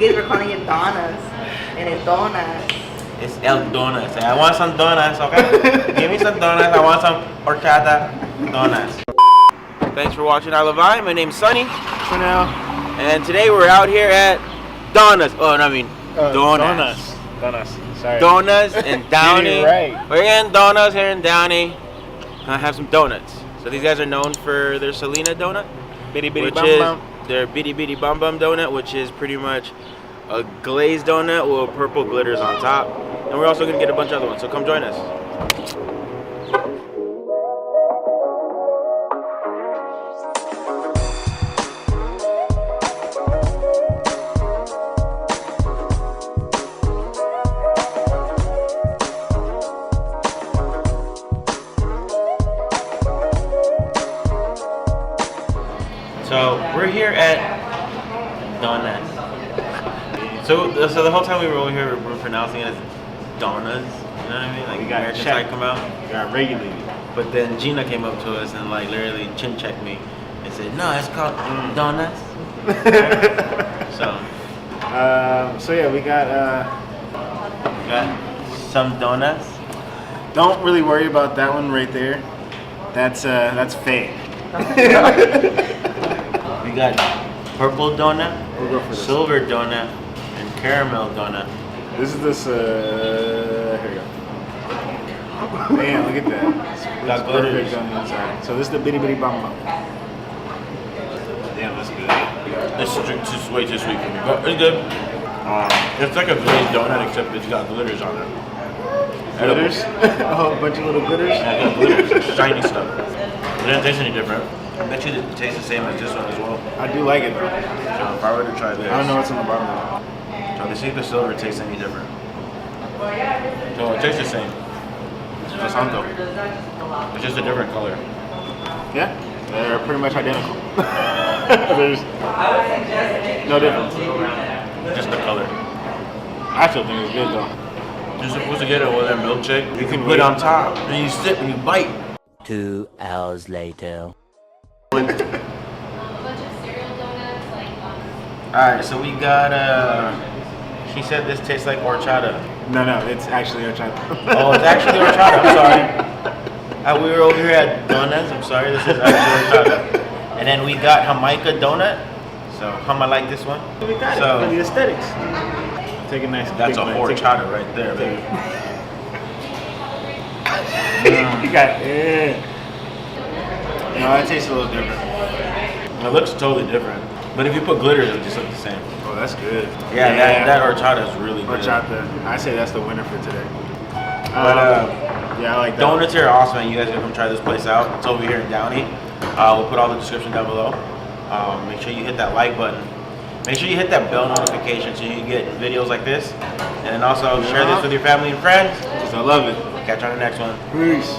you guys were calling it Donas. And it's Donas. It's El Donas. I want some donuts, okay? Give me some donuts. I want some horchata donuts. Thanks for watching I Love I. My name's Sunny. Chanel. And today we're out here at Donas. Oh, no, I mean Donas. Donas. Sorry. Donas and Downey. Right. We're in Donas here in Downey. I have some donuts. So these guys are known for their Selena donut, Bitty bitty which bum is bum. their Bitty Bitty Bum Bum donut, which is pretty much a glazed donut with purple glitters on top. And we're also gonna get a bunch of other ones. So come join us. So we're here at Donas. So the whole time we were over here, we were pronouncing it as Donas. You know what I mean? Like We got American checked. side come out. We got regulated. But then Gina came up to us and like literally chin checked me and said, "No, it's called Donas." So yeah, we got some donuts. don't really worry about that one right there. That's fake. We got purple donut, We'll go for this. silver donut, and caramel donut. This is this here we go. Man, look at that. Got It's glitters. perfect on the inside. So this is the bitty bitty bum bum. Damn, that's good. This is just way too sweet for me, but it's good. It's like a glazed donut except it's got glitters on it. Glitters? A whole bunch of little glitters. Yeah, it got glitters, it's shiny stuff. It didn't taste any different. I bet you it tastes the same as this one as well. I do like it though. So if I were to try this, I don't know what's on the bottom of so to see if the silver tastes any different. So it tastes the same. It's a SANTO. It's just a different color. it. Yeah, they're pretty much identical. There's no difference. Just the color. I still think it's good though. You're supposed to get it with a milkshake. You can put it on top, and you sip and you bite. 2 hours later. Alright, so we got she said this tastes like horchata. No, it's actually horchata. Oh, it's actually horchata, I'm sorry. We were over here at Donas, I'm sorry, this is actually horchata. And then we got Jamaica donut. So I like this one. We got So- it for the aesthetics. Take a nice That's a big bite. horchata right there, baby. You got it. No, that tastes a little different. It looks totally different. But if you put glitters, it just looks the same. Oh, that's good. Yeah, that horchata is really good. Horchata. I say that's the winner for today. But yeah, I like that. donuts here are awesome, and you guys gotta come try this place out. It's over here in Downey. We'll put all the description down below. Make sure you hit that like button. Make sure you hit that bell notification so you get videos like this. And then also share this with your family and friends. Because I love it. Catch you on the next one. Peace.